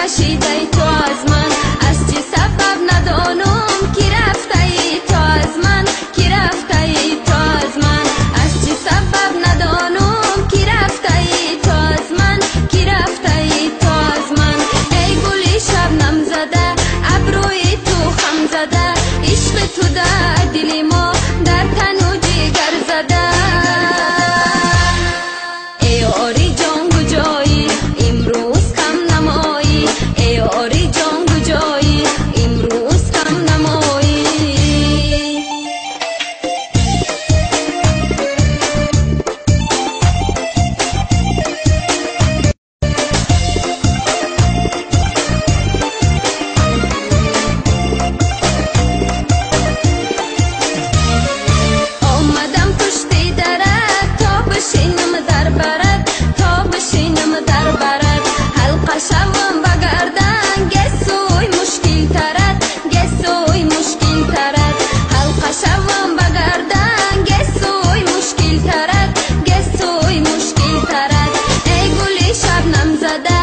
کشیده تو از من، از چه سبب ندانم که رفته ای تو از من، که رفته ای تو از من، از چه سبب ندانم که رفته ای تو از من، که رفته ای تو از من. ای گلی شبنم زده ابروی تو خم زده، عشق تو در دل ما در تن و جگر زده. ای آری جان کجایی امروز کم نمایی، ای آری جان کجایی امروز کم نمایی. آمدم پشت درت تا بشینم در برت، تا بشینم در برت، حلقه شوم بگردن گسوی مشکل ترت، گسوی مشکل ترت، حلقه شوم بگردن گسوی مشکل ترت، گسوی مشکل ترت. ای گلی شبنم زده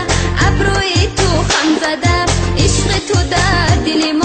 ابروی تو خم زده، عشق تو در دل ما